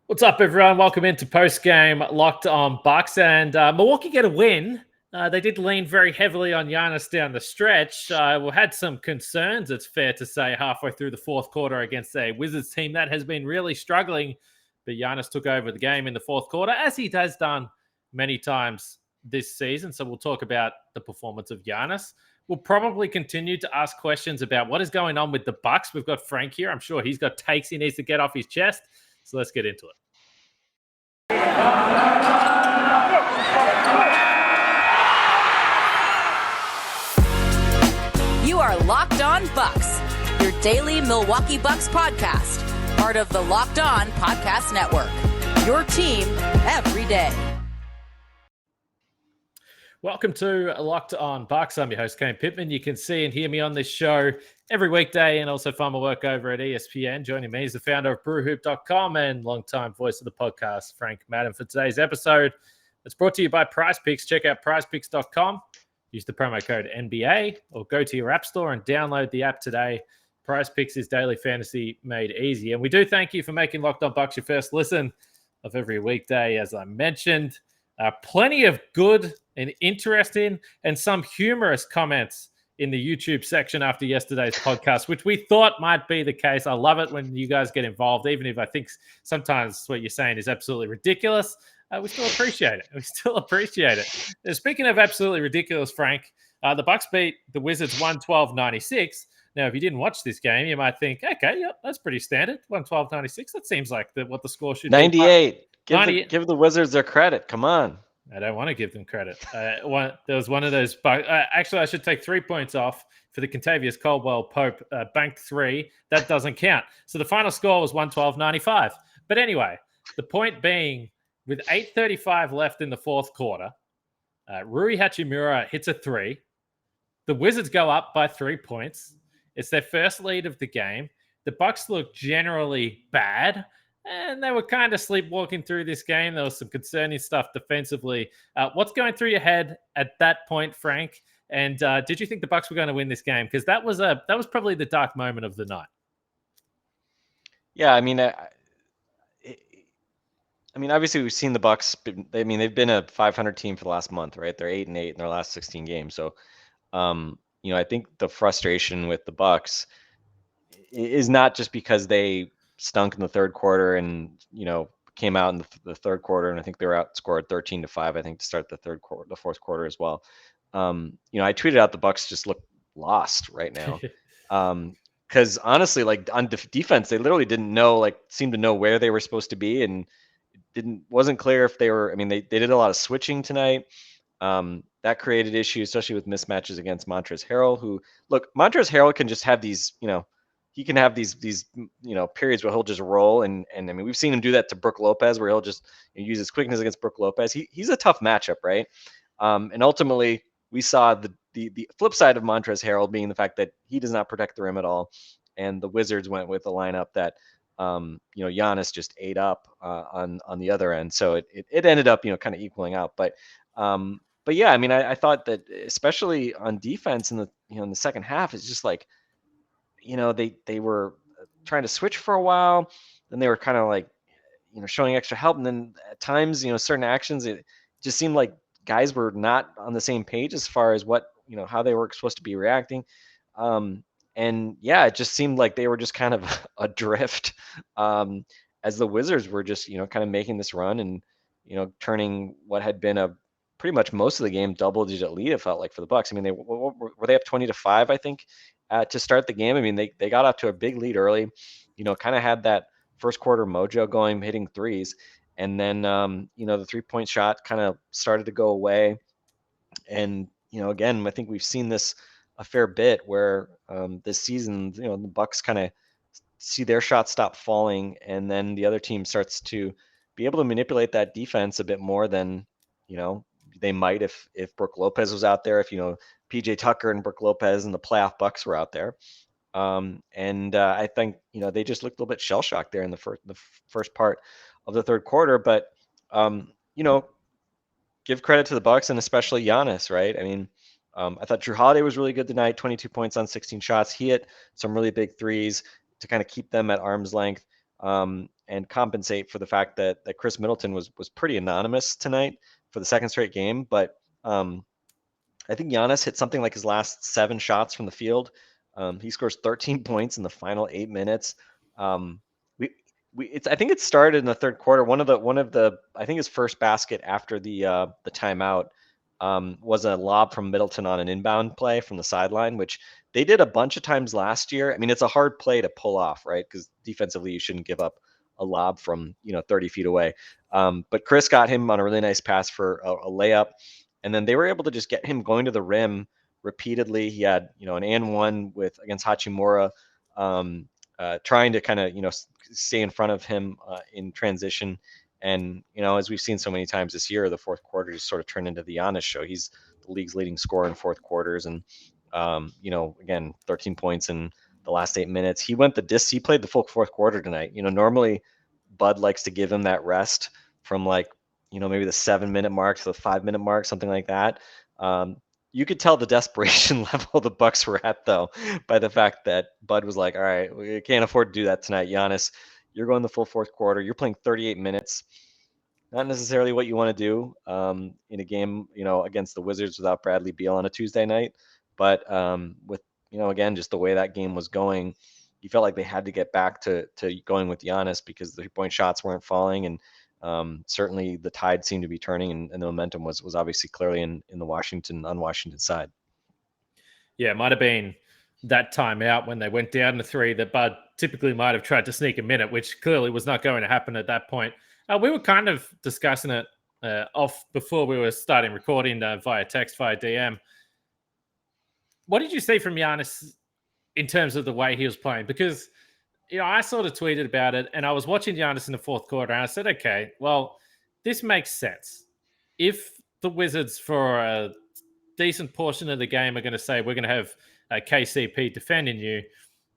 What's up, everyone? Welcome into post-game Locked On Bucks. And Milwaukee get a win. They did lean very heavily on Giannis down the stretch. We had some concerns, it's fair to say, halfway through the fourth quarter against a Wizards team that has been really struggling. But Giannis took over the game in the fourth quarter, as he has done many times this season. So we'll talk about the performance of Giannis. We'll probably continue to ask questions about what is going on with the Bucks. We've got Frank here. I'm sure he's got takes he needs to get off his chest. So let's get into it. You are Locked On Bucks, your daily Milwaukee Bucks podcast, part of the Locked On Podcast Network, your team every day. Welcome to Locked On Bucks. I'm your host, Kane Pittman. You can see and hear me on this show every weekday and also find my work over at ESPN. Joining me is the founder of BrewHoop.com and longtime voice of the podcast, Frank Madden, for today's episode. It's brought to you by PrizePicks. Check out PrizePicks.com. Use the promo code NBA or go to your app store and download the app today. PrizePicks is daily fantasy made easy. And we do thank you for making Locked On Bucks your first listen of every weekday, as I mentioned. Plenty of good and interesting and some humorous comments in the YouTube section after yesterday's podcast, which we thought might be the case. I love it when you guys get involved, even if I think sometimes what you're saying is absolutely ridiculous. We still appreciate it. We still appreciate it. And speaking of absolutely ridiculous, Frank, the Bucks beat the Wizards 112-96. Now, if you didn't watch this game, you might think, okay, yep, that's pretty standard. 112-96. That seems like what the score should 98. be. Give the Wizards their credit. Come on. I don't want to give them credit. There was one of those. Actually, I should take 3 points off for the Contavious Caldwell-Pope banked three. That doesn't count. So the final score was 112-95. But anyway, the point being, with 8:35 left in the fourth quarter, Rui Hachimura hits a three. The Wizards go up by 3 points. It's their first lead of the game. The Bucks look generally bad, and they were kind of sleepwalking through this game. There was some concerning stuff defensively. What's going through your head at that point, Frank? And did you think the Bucks were going to win this game? Because that was probably the dark moment of the night. Yeah, I mean, obviously we've seen the Bucks. They've been a 500 team for the last month, right? They're 8-8 in their last 16 games. So, I think the frustration with the Bucks is not just because they stunk in the third quarter and came out in the third quarter, and I think they were outscored 13-5. I think to start the fourth quarter as well. I tweeted out the Bucks just look lost right now. Because honestly, like on defense, they literally didn't know, seemed to know where they were supposed to be, and wasn't clear if they were. I mean, they did a lot of switching tonight. That created issues, especially with mismatches against Montrezl Harrell. Who, look, Montrezl Harrell can just have these, he can have these periods where he'll just roll, and I mean, we've seen him do that to Brook Lopez, where he'll just use his quickness against Brook Lopez. He's a tough matchup, right? And ultimately, we saw the flip side of Montrezl Harrell being the fact that he does not protect the rim at all, and the Wizards went with a lineup that Giannis just ate up on the other end. So it ended up kind of equaling out, but yeah, I mean, I thought that especially on defense in the second half, it's just like, they were trying to switch for a while, then they were kind of like, showing extra help, and then at times, certain actions, it just seemed like guys were not on the same page as far as what how they were supposed to be reacting. And yeah, it just seemed like they were just kind of adrift as the Wizards were just kind of making this run and turning what had been a pretty much most of the game double-digit lead, it felt like, for the Bucks. I mean, were they up 20-5, I think, to start the game. I mean, they got off to a big lead early, kind of had that first quarter mojo going, hitting threes. And then, the 3-point shot kind of started to go away. And, again, I think we've seen this a fair bit where this season, the Bucks kind of see their shots stop falling, and then the other team starts to be able to manipulate that defense a bit more than, they might if Brook Lopez was out there, if, PJ Tucker and Brook Lopez and the playoff Bucks were out there. I think, they just looked a little bit shell-shocked there in the first part of the third quarter. But, give credit to the Bucks and especially Giannis, right? I mean, I thought Jrue Holiday was really good tonight, 22 points on 16 shots. He hit some really big threes to kind of keep them at arm's length. and compensate for the fact that Chris Middleton was pretty anonymous tonight for the second straight game. But I think Giannis hit something like his last 7 shots from the field. He scores 13 points in the final 8 minutes. We I think it started in the third quarter. One of the I think his first basket after the timeout was a lob from Middleton on an inbound play from the sideline, which they did a bunch of times last year. I mean, it's a hard play to pull off, right? Because defensively, you shouldn't give up a lob from 30 feet away. But Chris got him on a really nice pass for a layup, and then they were able to just get him going to the rim repeatedly. He had an and one against Hachimura, trying to kind of stay in front of him in transition. And as we've seen so many times this year, the fourth quarter just sort of turned into the Giannis show. He's the league's leading scorer in fourth quarters, and again, 13 points in the last 8 minutes. He went the distance. He played the full fourth quarter tonight. Normally Bud likes to give him that rest from maybe the 7-minute mark to the 5-minute mark, something like that. You could tell the desperation level the Bucks were at, though, by the fact that Bud was like, all right, we can't afford to do that tonight. Giannis, you're going the full fourth quarter. You're playing 38 minutes. Not necessarily what you want to do in a game, against the Wizards without Bradley Beal on a Tuesday night. But with, again, just the way that game was going, you felt like they had to get back to going with Giannis because the 3-point shots weren't falling. And certainly the tide seemed to be turning, and the momentum was obviously clearly on Washington side. Yeah, it might have been that timeout when they went down to 3 that Bud typically might have tried to sneak a minute, which clearly was not going to happen at that point. We were kind of discussing it off before we were starting recording via text, via DM. What did you see from Giannis in terms of the way he was playing? Because, I sort of tweeted about it, and I was watching Giannis in the fourth quarter, and I said, okay, well, this makes sense. If the Wizards, for a decent portion of the game, are going to say, we're going to have KCP defending you,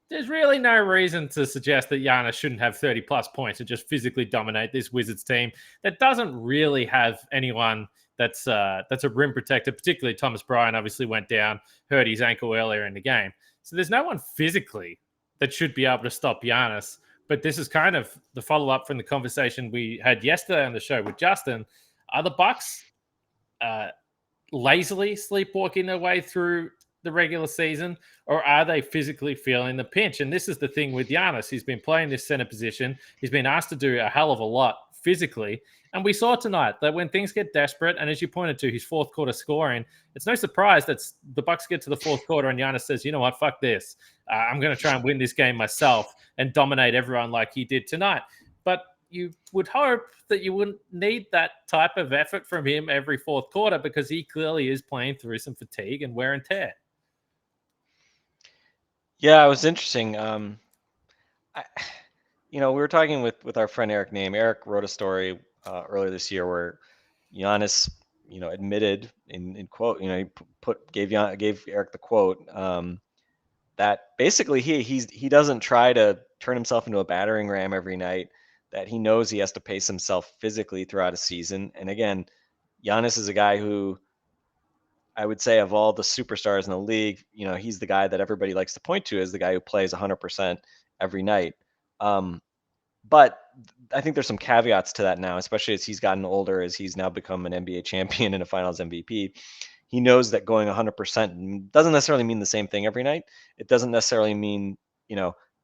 there's really no reason to suggest that Giannis shouldn't have 30-plus points and just physically dominate this Wizards team that doesn't really have anyone that's a rim protector. Particularly Thomas Bryant obviously went down, hurt his ankle earlier in the game. So there's no one physically that should be able to stop Giannis. But this is kind of the follow-up from the conversation we had yesterday on the show with Justin. Are the Bucks lazily sleepwalking their way through the regular season, or are they physically feeling the pinch? And this is the thing with Giannis. He's been playing this center position. He's been asked to do a hell of a lot physically. And we saw tonight that when things get desperate, and as you pointed to, his fourth quarter scoring, it's no surprise that the Bucks get to the fourth quarter and Giannis says, you know what, fuck this. I'm going to try and win this game myself and dominate everyone like he did tonight. But you would hope that you wouldn't need that type of effort from him every fourth quarter, because he clearly is playing through some fatigue and wear and tear. Yeah, it was interesting. We were talking with our friend Eric Name. Eric wrote a story earlier this year where Giannis, admitted in quote, he gave Eric the quote that basically he doesn't try to turn himself into a battering ram every night, that he knows he has to pace himself physically throughout a season. And again, Giannis is a guy who, I would say, of all the superstars in the league, he's the guy that everybody likes to point to as the guy who plays 100% every night. But I think there's some caveats to that now, especially as he's gotten older, as he's now become an NBA champion and a Finals MVP. He knows that going 100% doesn't necessarily mean the same thing every night. It doesn't necessarily mean,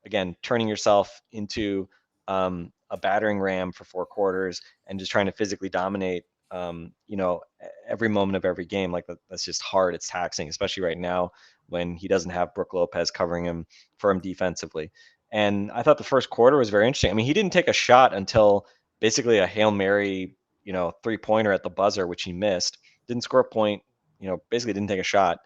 again, turning yourself into a battering ram for 4 quarters and just trying to physically dominate every moment of every game. Like that's just hard. It's taxing, especially right now when he doesn't have Brook Lopez covering him for him defensively. And I thought the first quarter was very interesting. I mean, he didn't take a shot until basically a Hail Mary, 3-pointer at the buzzer, which he missed. Didn't score a point, basically didn't take a shot.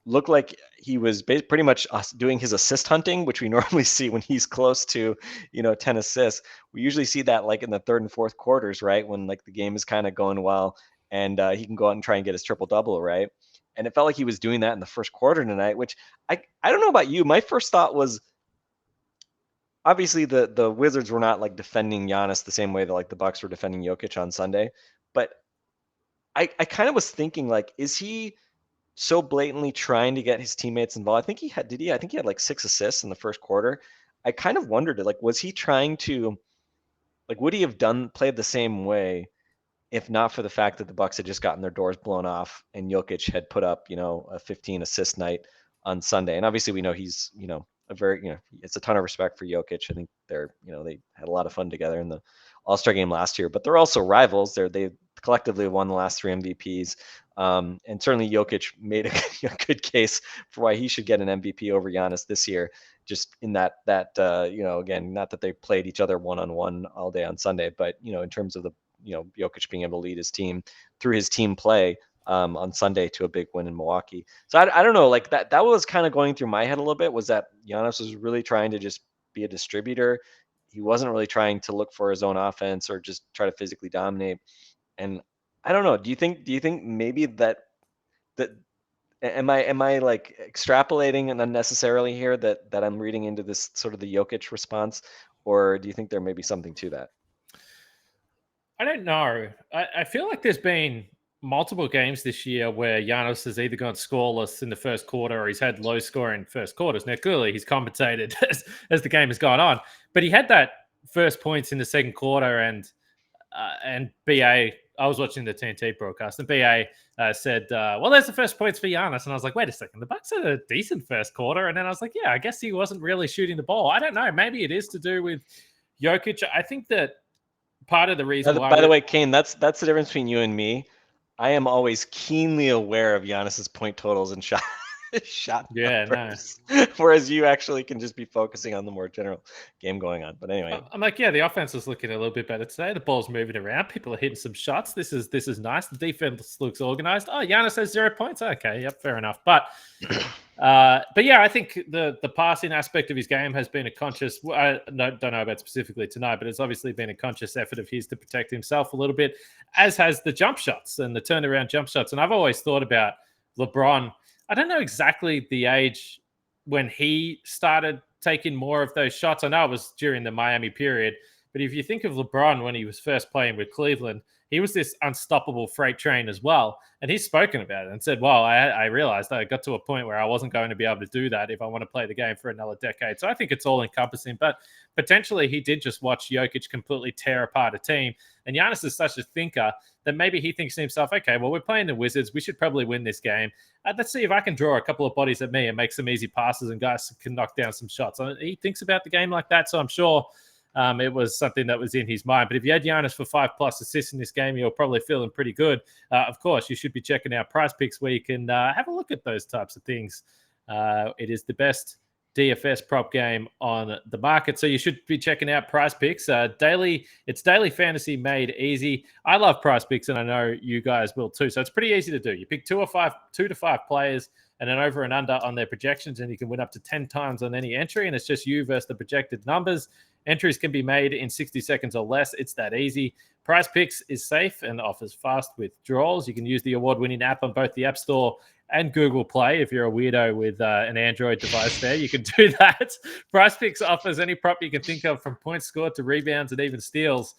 Looked like he was pretty much doing his assist hunting, which we normally see when he's close to, 10 assists. We usually see that like in the third and fourth quarters, right? When like the game is kind of going well and he can go out and try and get his triple-double, right? And it felt like he was doing that in the first quarter tonight, which I don't know about you. My first thought was, obviously the Wizards were not like defending Giannis the same way that like the Bucks were defending Jokic on Sunday. But I kind of was thinking, like, is he so blatantly trying to get his teammates involved? I think he had like 6 assists in the first quarter. I kind of wondered, like, was he trying to, like, would he have played the same way if not for the fact that the Bucks had just gotten their doors blown off and Jokic had put up, a 15 assist night on Sunday. And obviously we know he's, a very, it's a ton of respect for Jokic. I think they're, they had a lot of fun together in the All-Star game last year, but they're also rivals. They collectively won the last 3 MVPs. And certainly Jokic made a good case for why he should get an MVP over Giannis this year. Just in that again, not that they played each other one-on-one all day on Sunday, but, in terms of the, Jokic being able to lead his team through his team play on Sunday to a big win in Milwaukee. So I don't know, like that was kind of going through my head a little bit, was that Giannis was really trying to just be a distributor. He wasn't really trying to look for his own offense or just try to physically dominate. And I don't know, do you think maybe that am I like extrapolating and unnecessarily here that I'm reading into this sort of the Jokic response, or do you think there may be something to that? I don't know. I feel like there's been multiple games this year where Giannis has either gone scoreless in the first quarter or he's had low scoring first quarters. Now, clearly he's compensated as the game has gone on, but he had that first points in the second quarter and BA, I was watching the TNT broadcast and BA said, well, there's the first points for Giannis. And I was like, wait a second, the Bucks had a decent first quarter. And then I was like, yeah, I guess he wasn't really shooting the ball. I don't know. Maybe it is to do with Jokic. I think that part of the reason why... By the way, Kane, that's the difference between you and me. I am always keenly aware of Giannis's point totals and shot numbers. No. Whereas you actually can just be focusing on the more general game going on. But anyway, I'm like, yeah, the offense is looking a little bit better today. The ball's moving around. People are hitting some shots. This is nice. The defense looks organized. Oh, Giannis has 0 points. Okay, yep, fair enough. But yeah, I think the passing aspect of his game has been a conscious. I don't know about specifically tonight, but it's obviously been a conscious effort of his to protect himself a little bit, as has the jump shots and the turnaround jump shots. And I've always thought about LeBron. I don't know exactly the age when he started taking more of those shots. I know it was during the Miami period, but if you think of LeBron when he was first playing with Cleveland, he was this unstoppable freight train as well. And he's spoken about it and said, well, I realized I got to a point where I wasn't going to be able to do that if I want to play the game for another decade. So I think it's all encompassing, but potentially he did just watch Jokic completely tear apart a team. And Giannis is such a thinker that maybe he thinks to himself, okay, well, we're playing the Wizards. We should probably win this game. Let's see if I can draw a couple of bodies at me and make some easy passes and guys can knock down some shots. He thinks about the game like that. So I'm sure it was something that was in his mind. But if you had Giannis for 5+ assists in this game, you're probably feeling pretty good. Of course, you should be checking out PrizePicks where you can have a look at those types of things. It is the best DFS prop game on the market. So you should be checking out PrizePicks. It's daily fantasy made easy. I love PrizePicks, and I know you guys will too. So it's pretty easy to do. You pick 2 to 5 players and then over and under on their projections, and you can win up to 10 times on any entry. And it's just you versus the projected numbers. Entries can be made in 60 seconds or less. It's that easy. PrizePicks is safe and offers fast withdrawals. You can use the award-winning app on both the App Store and Google Play. If you're a weirdo with an Android device there, you can do that. PrizePicks offers any prop you can think of, from points scored to rebounds and even steals.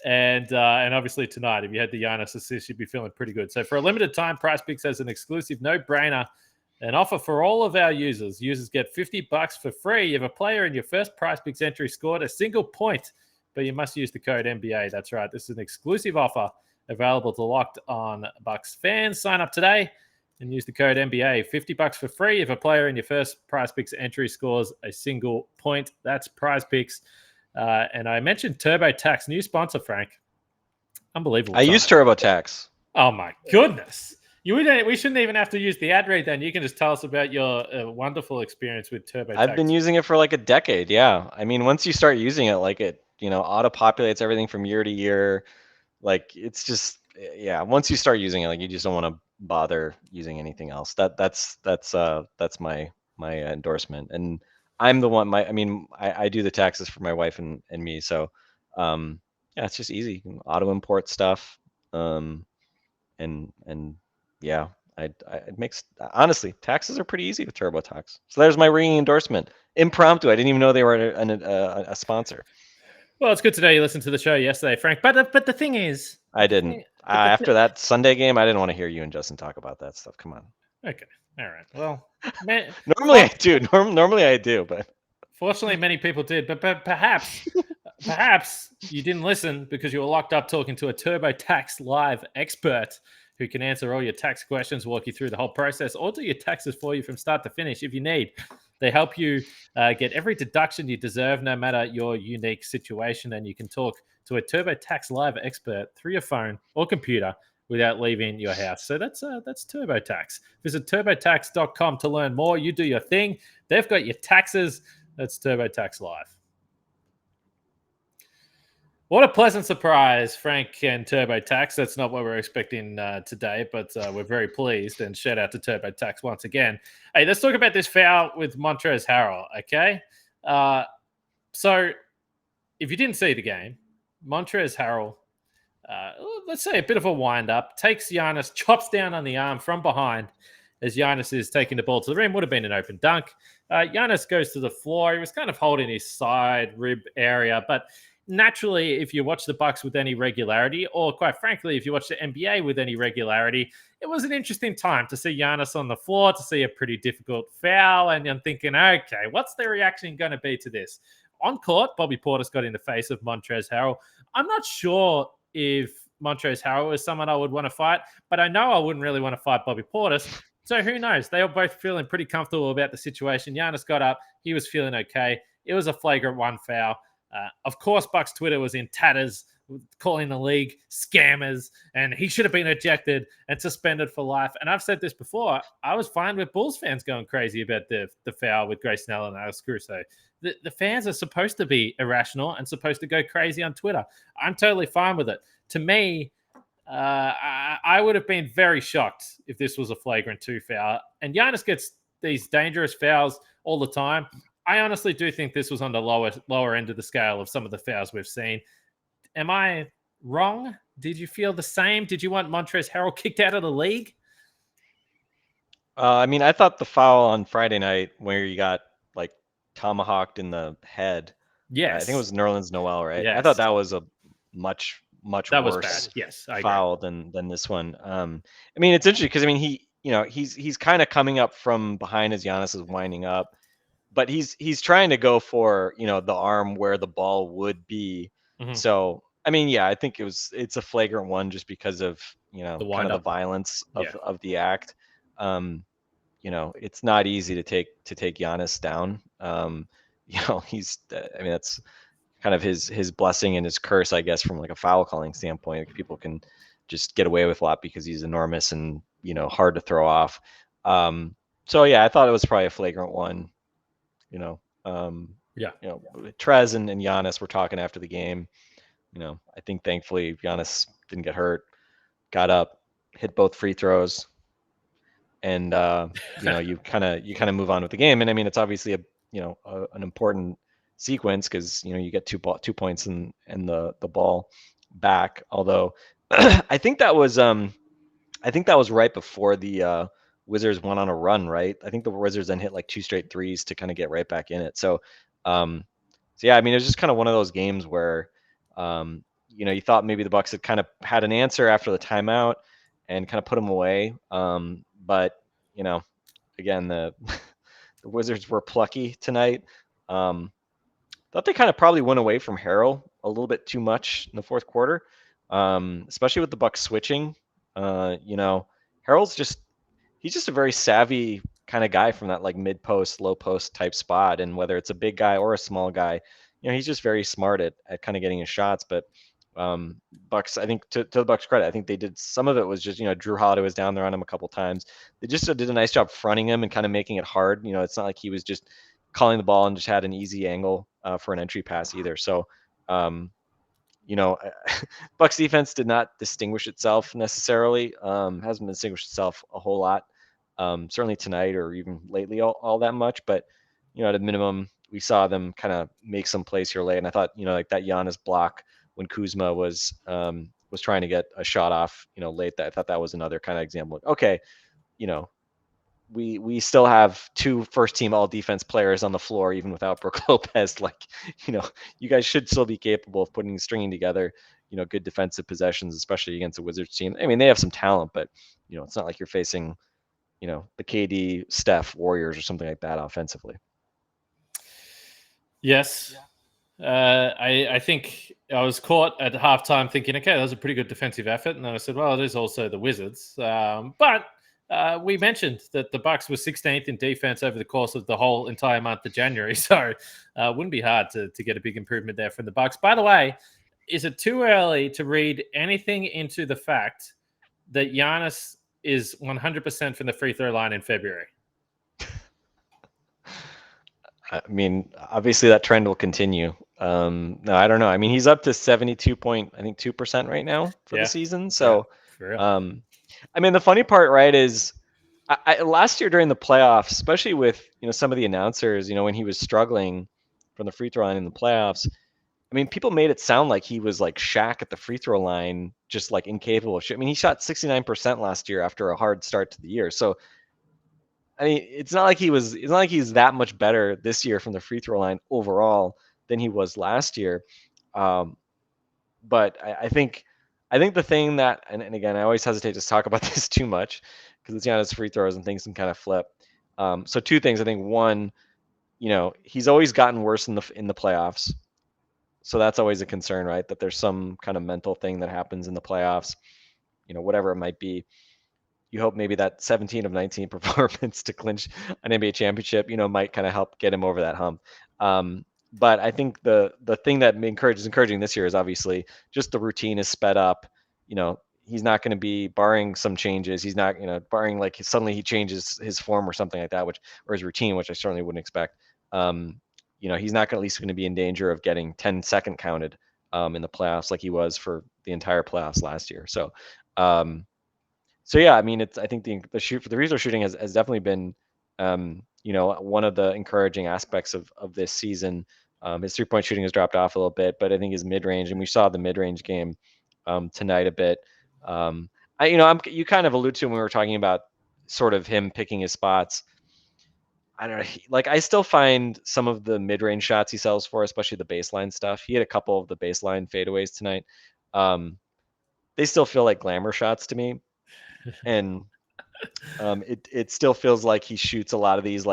And obviously tonight, if you had the Giannis assist, you'd be feeling pretty good. So for a limited time, PrizePicks has an exclusive no-brainer, an offer for all of our users. Users get $50 for free if a player in your first PrizePicks entry scored a single point, but you must use the code NBA. That's right. This is an exclusive offer available to Locked On Bucks fans. Sign up today and use the code NBA. $50 for free if a player in your first PrizePicks entry scores a single point. That's PrizePicks. And I mentioned TurboTax, new sponsor, Frank. Unbelievable. I use TurboTax. Oh, my goodness. We shouldn't even have to use the ad read then. You can just tell us about your wonderful experience with TurboTax. I've been using it for like a decade. Yeah. I mean, once you start using it, like it, auto-populates everything from year to year. Like it's just, yeah. Once you start using it, like you just don't want to bother using anything else. That's my endorsement. And I'm the one, I do the taxes for my wife and me. So, yeah, it's just easy. You can auto import stuff. And yeah, it makes, honestly, taxes are pretty easy with TurboTax. So there's my ringing endorsement. Impromptu. I didn't even know they were a sponsor. Well, it's good to know you listened to the show yesterday, Frank. But the thing is, I didn't. After that Sunday game, I didn't want to hear you and Justin talk about that stuff. Come on. Okay. All right. Well, man, normally I do. Normally I do, but Fortunately, many people did, but perhaps you didn't listen because you were locked up talking to a TurboTax Live expert who can answer all your tax questions, walk you through the whole process, or do your taxes for you from start to finish if you need. They help you get every deduction you deserve, no matter your unique situation, and you can talk to a TurboTax Live expert through your phone or computer without leaving your house. So that's TurboTax. Visit turbotax.com to learn more. You do your thing. They've got your taxes. That's TurboTax Live. What a pleasant surprise, Frank and TurboTax. That's not what we're expecting today, but we're very pleased. And shout out to TurboTax once again. Hey, let's talk about this foul with Montrezl Harrell, okay? So if you didn't see the game, Montrezl Harrell, let's say a bit of a wind-up, takes Giannis, chops down on the arm from behind as Giannis is taking the ball to the rim. Would have been an open dunk. Giannis goes to the floor. He was kind of holding his side rib area, but naturally, if you watch the Bucks with any regularity, or quite frankly, if you watch the NBA with any regularity, it was an interesting time to see Giannis on the floor, to see a pretty difficult foul, and I'm thinking, okay, what's their reaction going to be to this? On court, Bobby Portis got in the face of Montrezl Harrell. I'm not sure if Montrezl Harrell is someone I would want to fight, but I know I wouldn't really want to fight Bobby Portis. So who knows? They were both feeling pretty comfortable about the situation. Giannis got up. He was feeling okay. It was a flagrant one foul. Of course, Bucks Twitter was in tatters, calling the league scammers, and he should have been ejected and suspended for life. And I've said this before. I was fine with Bulls fans going crazy about the foul with Grayson Allen and Alex Caruso. The fans are supposed to be irrational and supposed to go crazy on Twitter. I'm totally fine with it. To me, I would have been very shocked if this was a flagrant 2 foul. And Giannis gets these dangerous fouls all the time. I honestly do think this was on the lower end of the scale of some of the fouls we've seen. Am I wrong? Did you feel the same? Did you want Montrezl Harrell kicked out of the league? I mean, I thought the foul on Friday night where you got like tomahawked in the head. Yes. I think it was Nerlens Noel, right? Yes. I thought that was a much that worse was bad. Yes, I foul than this one. I mean, it's interesting because I mean he's kind of coming up from behind as Giannis is winding up, but he's trying to go for the arm where the ball would be. Mm-hmm. So I mean, yeah, I think it's a flagrant one just because of kind of the violence of the act. It's not easy to take Giannis down. He's I mean that's kind of his blessing and his curse, I guess, from like a foul calling standpoint. People can just get away with a lot because he's enormous and hard to throw off. So yeah, I thought it was probably a flagrant one. Trez and Giannis were talking after the game. I think thankfully Giannis didn't get hurt, got up, hit both free throws, and you kind of move on with the game. And I mean, it's obviously an important sequence because you get two points and the ball back. Although I think that was right before the Wizards went on a run, right? I think the Wizards then hit like 2 straight threes to kind of get right back in it. So yeah, I mean, it was just kind of one of those games where, you thought maybe the Bucks had kind of had an answer after the timeout and kind of put them away. But again, the Wizards were plucky tonight. Thought they kind of probably went away from Harrell a little bit too much in the fourth quarter, especially with the Bucks switching. Harrell's he's just a very savvy kind of guy from that like mid post, low post type spot. And whether it's a big guy or a small guy, he's just very smart at kind of getting his shots. But Bucks, I think to the Bucks credit, I think they did some of it was just, Drew Holiday was down there on him a couple times. They just did a nice job fronting him and kind of making it hard. It's not like he was just calling the ball and just had an easy angle for an entry pass either. So, Bucks defense did not distinguish itself necessarily. Hasn't distinguished itself a whole lot. Certainly tonight or even lately all that much, but at a minimum, we saw them kind of make some plays here late. And I thought, like that Giannis block when Kuzma was trying to get a shot off, late, that I thought that was another kind of example. Okay, we still have 2 first-team all-defense players on the floor, even without Brook Lopez. Like, you guys should still be capable of stringing together, good defensive possessions, especially against a Wizards team. I mean, they have some talent, but it's not like you're facing, the KD, Steph Warriors or something like that offensively. Yes. I think I was caught at halftime thinking, okay, that was a pretty good defensive effort. And then I said, well, it is also the Wizards. But we mentioned that the Bucks were 16th in defense over the course of the whole entire month of January. So it wouldn't be hard to get a big improvement there from the Bucks. By the way, is it too early to read anything into the fact that Giannis is 100% from the free throw line in February? I mean, obviously that trend will continue. No, I don't know. I mean, he's up to 72% right now for the season. So, for real. I mean, the funny part, right, is last year during the playoffs, especially with some of the announcers, when he was struggling from the free throw line in the playoffs. I mean, people made it sound like he was like Shaq at the free throw line, just like incapable of shit. I mean, he shot 69% last year after a hard start to the year. So, I mean, it's not like he's that much better this year from the free throw line overall than he was last year. But I think the thing that, and again, I always hesitate to talk about this too much because it's Giannis free throws and things can kind of flip. So two things. I think one, he's always gotten worse in the playoffs. So that's always a concern, right? That there's some kind of mental thing that happens in the playoffs, whatever it might be. You hope maybe that 17 of 19 performance to clinch an NBA championship, might kind of help get him over that hump. But I think the thing that is encouraging this year is obviously just the routine is sped up. He's not going to be barring some changes. He's not, barring like suddenly he changes his form or something like that, or his routine, which I certainly wouldn't expect. He's not at least going to be in danger of getting 10-second counted in the playoffs like he was for the entire playoffs last year. So yeah, I mean, I think the free throw shooting has definitely been, one of the encouraging aspects of this season. His 3-point shooting has dropped off a little bit, but I think his mid range, and we saw the mid range game tonight a bit. You kind of allude to when we were talking about sort of him picking his spots. I don't know. I still find some of the mid range shots he sells for, especially the baseline stuff. He had a couple of the baseline fadeaways tonight. They still feel like glamour shots to me. And it still feels like he shoots a lot of these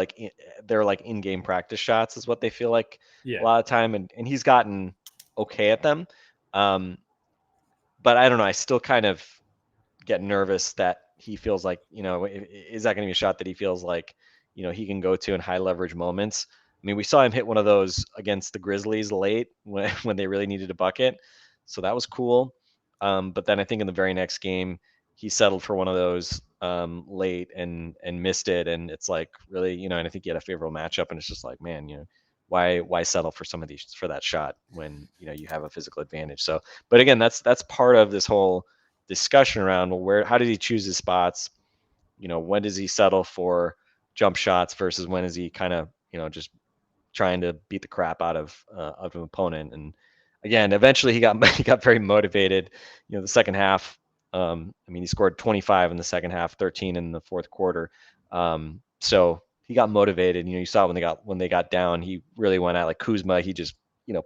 they're like in-game practice shots is what they feel like a lot of time, and he's gotten okay at them. But I don't know, I still kind of get nervous that he feels like, is that going to be a shot that he feels like, he can go to in high leverage moments? I mean, we saw him hit one of those against the Grizzlies late when they really needed a bucket. So that was cool. But then I think in the very next game, he settled for one of those late and missed it. And it's like, really, and I think he had a favorable matchup, and it's just like, man, why settle for some of these for that shot when, you have a physical advantage. So, but again, that's part of this whole discussion around how did he choose his spots? When does he settle for jump shots versus when is he kind of, just trying to beat the crap out of an opponent? And again, eventually he got very motivated. The second half, I mean, he scored 25 in the second half, 13 in the fourth quarter. So he got motivated. You saw when they got down, he really went at like Kuzma. He just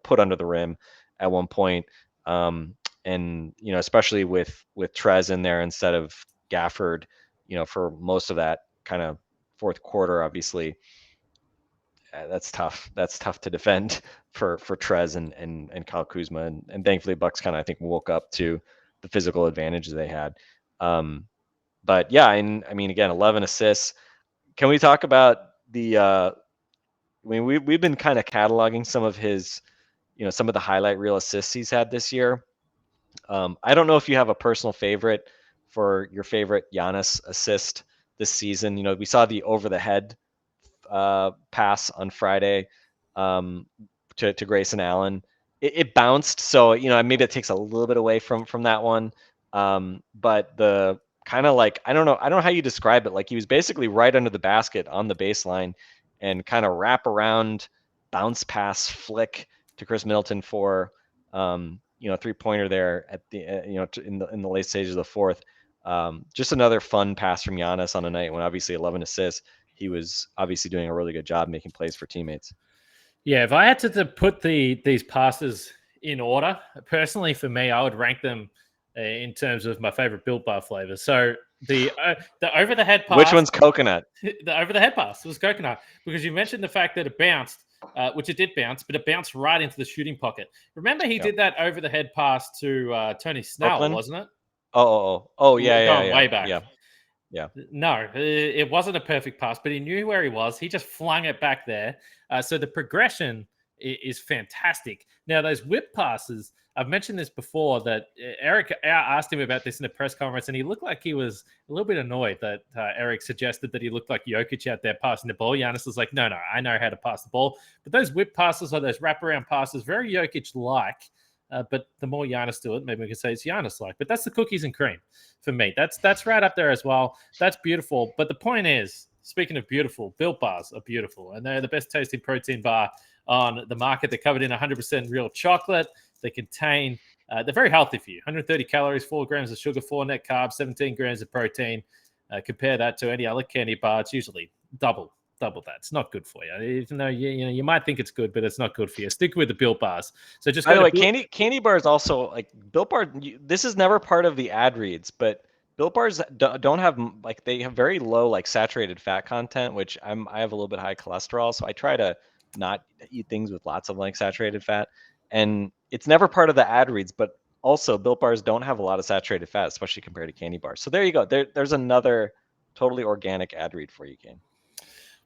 put under the rim at one point. And especially with Trez in there instead of Gafford, for most of that kind of fourth quarter, obviously. That's tough. That's tough to defend for Trez and Kyle Kuzma, and thankfully Bucks kind of, I think, woke up to the physical advantage they had. But yeah, and I mean, again, 11 assists. Can we talk about I mean, we've been kind of cataloging some of his, some of the highlight reel assists he's had this year. I don't know if you have a personal favorite for your favorite Giannis assist this season. We saw the over the head pass on Friday to Grayson Allen. It bounced, so maybe it takes a little bit away from that one. But the kind of like I don't know how you describe it. Like he was basically right under the basket on the baseline and kind of wrap around, bounce pass, flick to Chris Middleton for 3-pointer there at the in the late stages of the fourth. Just another fun pass from Giannis on a night when obviously 11 assists. He was obviously doing a really good job making plays for teammates. Yeah, if I had to put these passes in order, personally for me, I would rank them in terms of my favorite Built Bar flavor. So the over the head pass. Which one's coconut? The over the head pass was coconut, because you mentioned the fact that it bounced. which it did bounce, but it bounced right into the shooting pocket. Remember, he did that over the head pass to Tony Snell, Brooklyn? wasn't it? Yeah. Way back. Yeah. No, it wasn't a perfect pass, but he knew where he was. He just flung it back there. So the progression is fantastic. Now, those whip passes, I've mentioned this before, that Eric asked him about this in a press conference, and he looked like he was a little bit annoyed that Eric suggested that he looked like Jokic out there passing the ball. Giannis was like, no, I know how to pass the ball. But those whip passes or those wraparound passes, very Jokic-like. But the more Giannis do it, maybe we can say it's Giannis-like. But that's the cookies and cream for me. That's right up there as well. That's beautiful. But the point is, speaking of beautiful, Built Bars are beautiful. And they're the best tasting protein bar on the market. They're covered in 100% real chocolate. They contain, they're very healthy for you. 130 calories, 4 grams of sugar, 4 net carbs, 17 grams of protein. Compare that to any other candy bar. It's usually double that. It's not good for you. Even though you might think it's good, but it's not good for you. Stick with the Built Bars. So just by the way, candy bars also, like Built Bar. This is never part of the ad reads, but Built Bars don't have, like, they have very low like saturated fat content, which I have a little bit high cholesterol, so I try to not eat things with lots of like saturated fat, and it's never part of the ad reads. But also, Built Bars don't have a lot of saturated fat, especially compared to candy bars. So there you go. There's another totally organic ad read for you, Kane.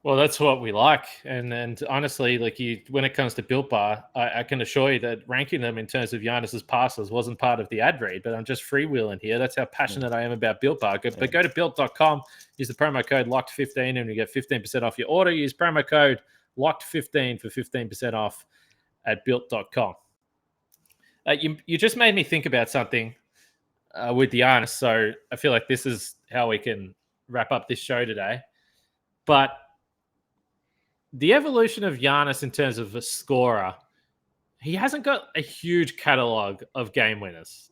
Well, that's what we like. And honestly, like, when it comes to Built Bar, I can assure you that ranking them in terms of Giannis's passes wasn't part of the ad read, but I'm just freewheeling here. That's how passionate I am about Built Bar. But go to built.com, use the promo code LOCKED15, and you get 15% off your order. Use promo code LOCKED15 for 15% off at built.com. You just made me think about something with Giannis, so I feel like this is how we can wrap up this show today. But the evolution of Giannis in terms of a scorer, he hasn't got a huge catalog of game winners.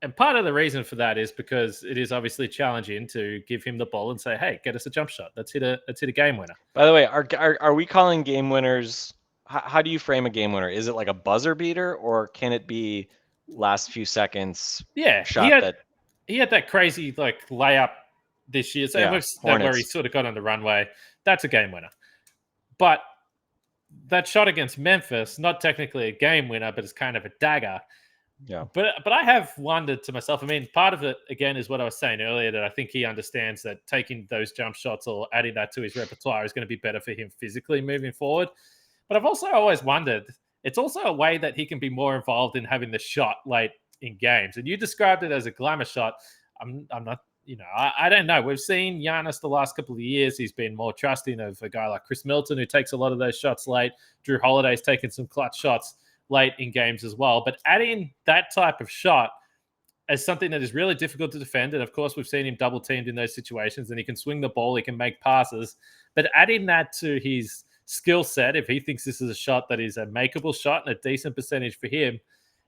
And part of the reason for that is because it is obviously challenging to give him the ball and say, hey, get us a jump shot. Let's hit a game winner. By the way, are we calling game winners? How do you frame a game winner? Is it like a buzzer beater, or can it be last few seconds? Yeah, shot he had that crazy like layup this year. So where he sort of got on the runway. That's a game winner. But that shot against Memphis, not technically a game winner, but it's kind of a dagger. Yeah. But I have wondered to myself, I mean, part of it, again, is what I was saying earlier, that I think he understands that taking those jump shots or adding that to his repertoire is going to be better for him physically moving forward. But I've also always wondered, it's also a way that he can be more involved in having the shot late in games. And you described it as a glamour shot. I'm not, I don't know. We've seen Giannis the last couple of years. He's been more trusting of a guy like Chris Middleton, who takes a lot of those shots late. Drew Holiday's taken some clutch shots late in games as well. But adding that type of shot as something that is really difficult to defend, and of course, we've seen him double teamed in those situations, and he can swing the ball, he can make passes. But adding that to his skill set, if he thinks this is a shot that is a makeable shot and a decent percentage for him,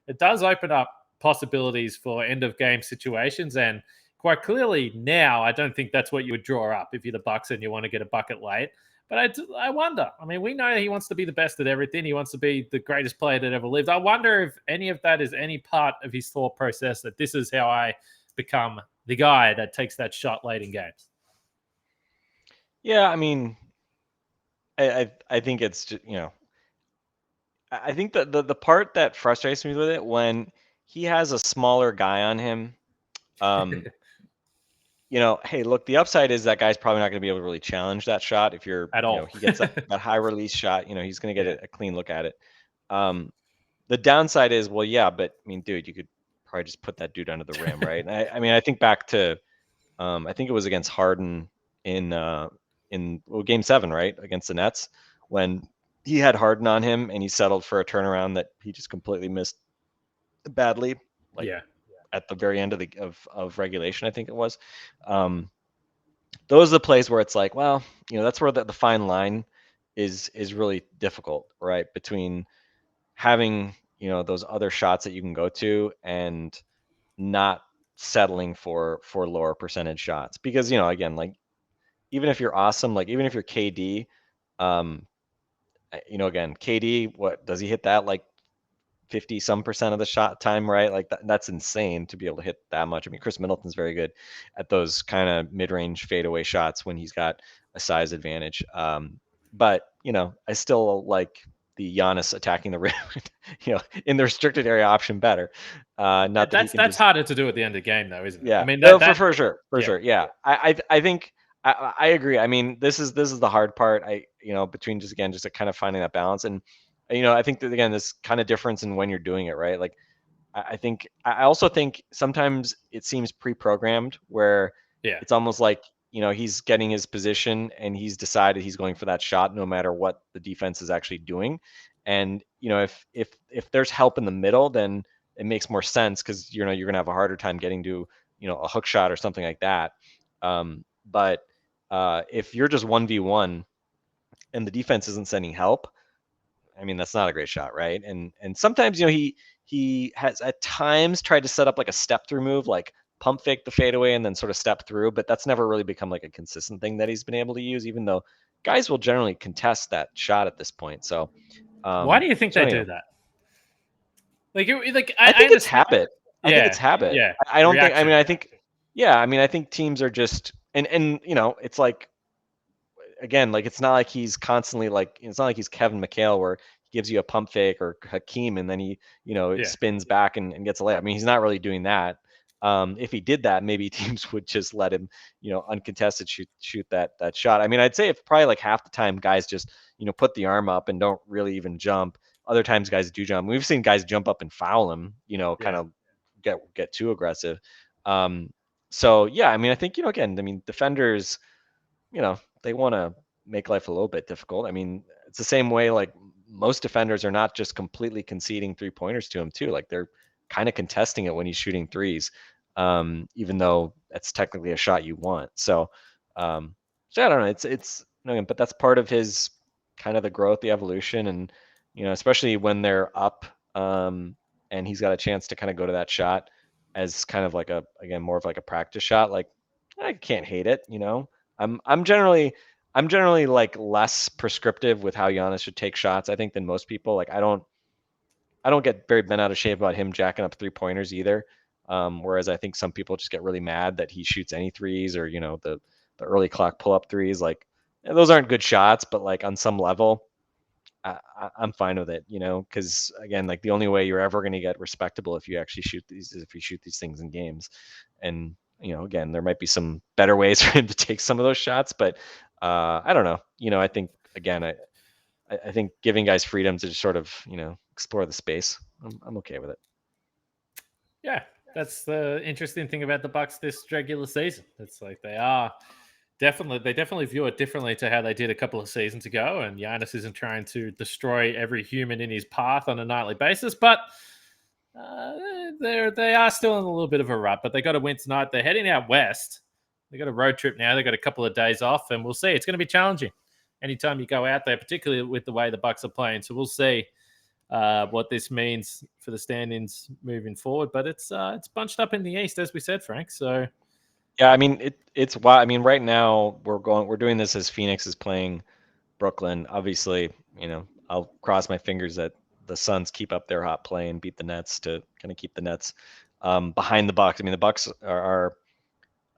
it does open up possibilities for end of game situations. And quite clearly now, I don't think that's what you would draw up if you're the Bucks and you want to get a bucket late. But I wonder. I mean, we know he wants to be the best at everything. He wants to be the greatest player that ever lived. I wonder if any of that is any part of his thought process, that this is how I become the guy that takes that shot late in games. Yeah, I mean, I think it's just, I think that the part that frustrates me with it, when he has a smaller guy on him, hey, look, the upside is that guy's probably not going to be able to really challenge that shot if you're at all. He gets that high release shot, he's going to get a clean look at it. The downside is, well, yeah, but I mean, dude, you could probably just put that dude under the rim, right? And I think back to, I think it was against Harden in Game 7, right, against the Nets, when he had Harden on him and he settled for a turnaround that he just completely missed badly. At the very end of regulation, I think it was. Those are the plays where it's like, well, that's where the fine line is really difficult, right? Between having, those other shots that you can go to and not settling for lower percentage shots. Because, again, like, even if you're awesome, like even if you're KD, again, KD, what does he hit that like 50% of the shot time, right? Like that's insane to be able to hit that much. I mean, Chris Middleton's very good at those kind of mid-range fadeaway shots when he's got a size advantage. But I still like the Giannis attacking the rim, in the restricted area option better. Not that he can That's just, harder to do at the end of the game, though, isn't it? I yeah, mean, no, that for sure, yeah. sure, yeah. I think I agree. I mean, this is the hard part. Between just kind of finding that balance, and I think that again, this kind of difference in when you're doing it, right? Like, I also think sometimes it seems pre-programmed where Yeah. it's almost like he's getting his position and he's decided he's going for that shot no matter what the defense is actually doing. And if there's help in the middle, then it makes more sense because you're gonna have a harder time getting to a hook shot or something like that. But if you're just 1v1 and the defense isn't sending help, I mean, that's not a great shot, right? And sometimes, he has at times tried to set up like a step through move, like pump fake the fadeaway and then sort of step through, but that's never really become like a consistent thing that he's been able to use, even though guys will generally contest that shot at this point. So, why do you think they anyway, do that? Like I think it's understand. habit. I think it's habit. Yeah. I don't think. I Reaction. mean, I think. Yeah. I mean, I think teams are just and it's like, again, like it's not like he's constantly like it's not like he's Kevin McHale where he gives you a pump fake or Hakeem and then he Yeah. spins back and gets a layup. I mean, he's not really doing that. If he did that, maybe teams would just let him uncontested shoot that shot. I mean, I'd say if probably like half the time guys just put the arm up and don't really even jump. Other times guys do jump. We've seen guys jump up and foul him. Kind of get too aggressive. So yeah, I mean, I think again, I mean, defenders, they want to make life a little bit difficult. I mean, it's the same way like most defenders are not just completely conceding 3-pointers to him too. Like they're kind of contesting it when he's shooting threes, even though that's technically a shot you want. So I don't know. It's but that's part of his kind of the growth, the evolution, and especially when they're up, and he's got a chance to kind of go to that shot as kind of like more of like a practice shot. Like I can't hate it. I'm generally like less prescriptive with how Giannis should take shots, I think, than most people. Like I don't get very bent out of shape about him jacking up 3-pointers either. Whereas I think some people just get really mad that he shoots any threes or the early clock pull up threes. Like those aren't good shots, but like on some level, I'm fine with it. Because again, like the only way you're ever going to get respectable if you actually shoot these is if you shoot these things in games. And again, there might be some better ways for him to take some of those shots, but I don't know. I think again, I think giving guys freedom to just sort of explore the space, I'm okay with it. Yeah, that's the interesting thing about the Bucks this regular season. It's like they definitely view it differently to how they did a couple of seasons ago. And Giannis isn't trying to destroy every human in his path on a nightly basis, but they are still in a little bit of a rut. But they got to win tonight. They're heading out west. They got a road trip now. They got a couple of days off, and we'll see. It's going to be challenging anytime you go out there, particularly with the way the Bucks are playing. So we'll see what this means for the standings moving forward. But it's bunched up in the East, as we said, Frank. So yeah, I mean it's wild. I mean, right now we're doing this as Phoenix is playing Brooklyn. Obviously, I'll cross my fingers that the Suns keep up their hot play and beat the Nets to kind of keep the Nets behind the Bucks. I mean, the Bucks are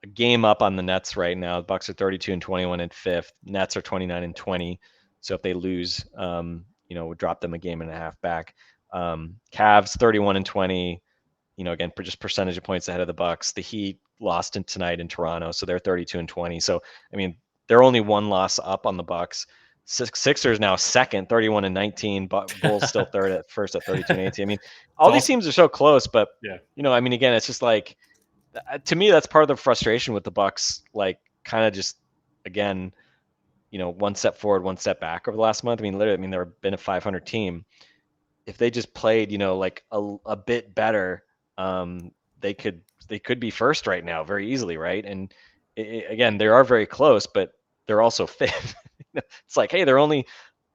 a game up on the Nets right now. The Bucks are 32-21 in fifth. Nets are 29-20. So if they lose, we'll drop them a game and a half back. Cavs 31-20. Again, for just percentage of points ahead of the Bucks. The Heat lost tonight in Toronto, so they're 32-20. So I mean, they're only one loss up on the Bucks. Sixers now second, 31-19. Bulls still first at 32-18. I mean, all these teams are so close, but yeah, I mean, again, it's just like, to me, that's part of the frustration with the Bucks. Like, kind of just again, one step forward, one step back over the last month. I mean, literally, they've been a 500 team. If they just played, like a bit better, they could be first right now very easily, right? And again, they are very close, but they're also fifth. It's like, hey, they're only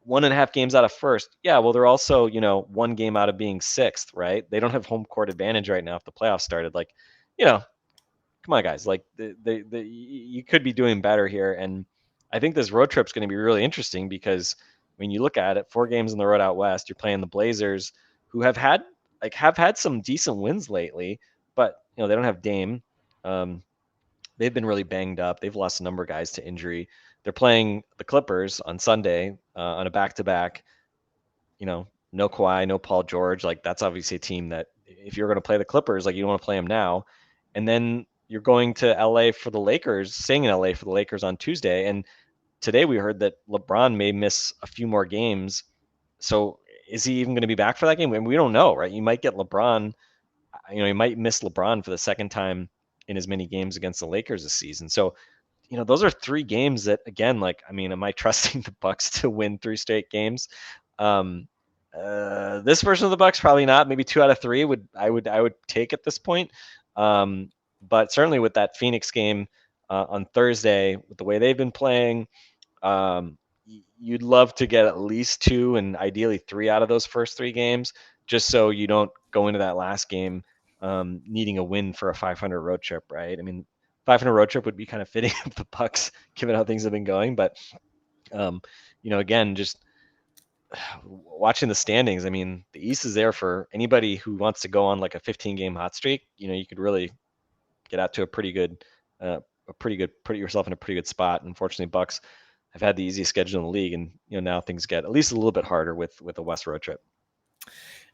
1.5 games out of first. Yeah, well, they're also one game out of being sixth, right? They don't have home court advantage right now if the playoffs started. Like, come on, guys. Like, you could be doing better here. And I think this road trip's going to be really interesting because when you look at it, 4 games on the road out west, you're playing the Blazers, who have had some decent wins lately, but they don't have Dame. They've been really banged up. They've lost a number of guys to injury. they're playing the Clippers on Sunday on a back-to-back. No Kawhi, no Paul George. Like, that's obviously a team that if you're going to play the Clippers, like, you don't want to play them now. And then you're going to LA for the Lakers, staying in LA for the Lakers on Tuesday. And today we heard that LeBron may miss a few more games. So is he even going to be back for that game? And we don't know, right? You might get LeBron, you might miss LeBron for the second time in as many games against the Lakers this season. So, those are 3 games that, again, like, am I trusting the Bucks to win 3 straight games? This version of the Bucks, probably not. Maybe 2 out of 3 I would take at this point. But certainly with that Phoenix game on Thursday, with the way they've been playing, you'd love to get at least 2 and ideally 3 out of those first 3 games, just so you don't go into that last game needing a win for a 500 road trip, right? 500 road trip would be kind of fitting of the Bucks, given how things have been going. But again, just watching the standings, the East is there for anybody who wants to go on like a 15-game hot streak. You could really get out to a pretty good, put yourself in a pretty good spot. Unfortunately, Bucks have had the easiest schedule in the league, and now things get at least a little bit harder with a West road trip.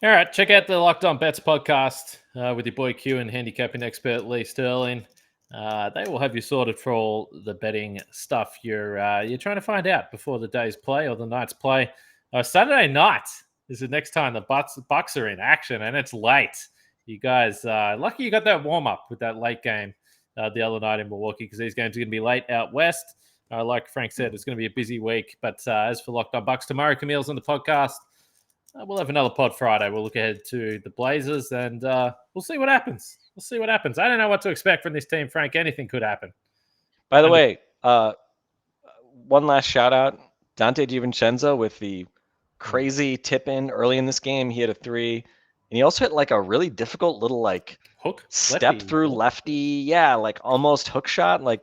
All right, check out the Locked On Bets podcast with your boy Q and handicapping expert Lee Sterling. They will have you sorted for all the betting stuff you're trying to find out before the day's play or the night's play. Saturday night is the next time the Bucks are in action, and it's late. You guys, lucky you got that warm-up with that late game the other night in Milwaukee, because these games are going to be late out west. Like Frank said, it's going to be a busy week. But as for Locked On Bucks, tomorrow Camille's on the podcast. We'll have another pod Friday. We'll look ahead to the Blazers, and we'll see what happens. I don't know what to expect from this team, Frank. Anything could happen. By the way, one last shout-out. Dante DiVincenzo with the crazy tip-in early in this game. He had a 3. And he also hit like a really difficult little like hook step through lefty. Yeah, like almost hook shot. Like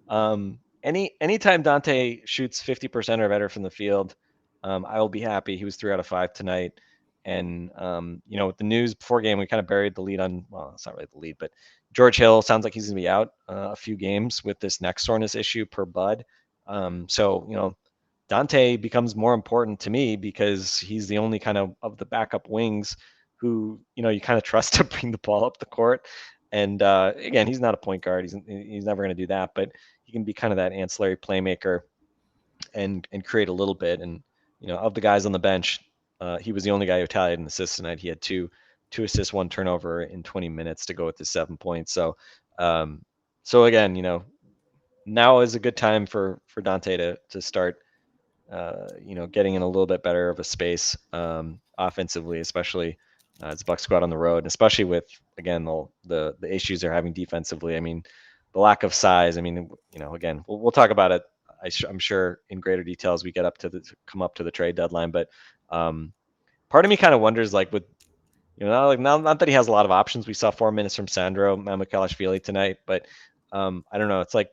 anytime Dante shoots 50% or better from the field, I will be happy. He was 3 out of 5 tonight. And with the news before game, we kind of buried the lead on, well, it's not really the lead, but George Hill sounds like he's gonna be out a few games with this neck soreness issue per Bud. So Dante becomes more important to me because he's the only kind of the backup wings who, you kind of trust to bring the ball up the court. And again, he's not a point guard. He's never going to do that, but he can be kind of that ancillary playmaker and create a little bit. And, of the guys on the bench, he was the only guy who tallied an assist tonight. He had two assists, 1 turnover in 20 minutes to go with his 7 points. So again, now is a good time for Dante to start, getting in a little bit better of a space offensively, especially as the Bucks go out on the road, and especially with, again, the issues they're having defensively. The lack of size. Again, we'll talk about it, I'm sure, in greater detail as we get come up to the trade deadline. But part of me kind of wonders, like, with not that he has a lot of options. We saw 4 minutes from Sandro Mamukelashvili tonight, but I don't know. It's like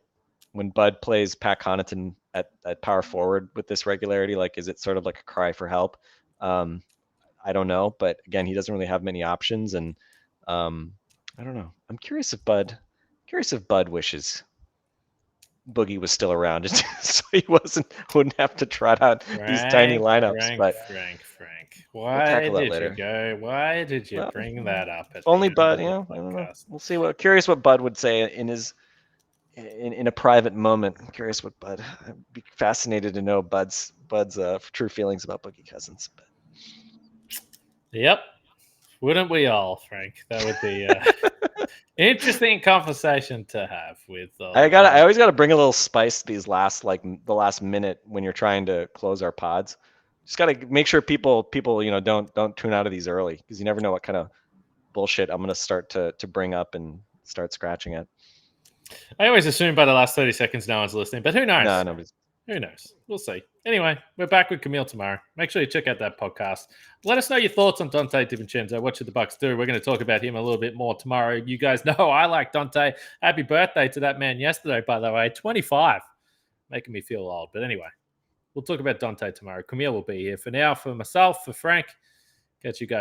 when Bud plays Pat Connaughton at power forward with this regularity, like, is it sort of like a cry for help? I don't know, but again, he doesn't really have many options, and I don't know. I'm curious if Bud wishes Boogie was still around, just so he wouldn't have to trot out these tiny lineups. Frank, why did you go? Why did you bring that up? Only Bud, I don't know. We'll see. Curious what Bud would say in his in a private moment. I'm curious what Bud. I'd be fascinated to know Bud's true feelings about Boogie Cousins. But. Yep. Wouldn't we all, Frank? That would be interesting conversation to have with. I always got to bring a little spice to these the last minute when you're trying to close our pods. Just got to make sure people don't tune out of these early, because you never know what kind of bullshit I'm going to start to bring up and start scratching at. I always assume by the last 30 seconds no one's listening, but who knows? No, nobody's. Who knows? We'll see. Anyway, we're back with Camille tomorrow. Make sure you check out that podcast. Let us know your thoughts on Dante DiVincenzo. What should the Bucks do? We're going to talk about him a little bit more tomorrow. You guys know I like Dante. Happy birthday to that man yesterday, by the way. 25. Making me feel old. But anyway, we'll talk about Dante tomorrow. Camille will be here. For now, for myself, for Frank, catch you guys.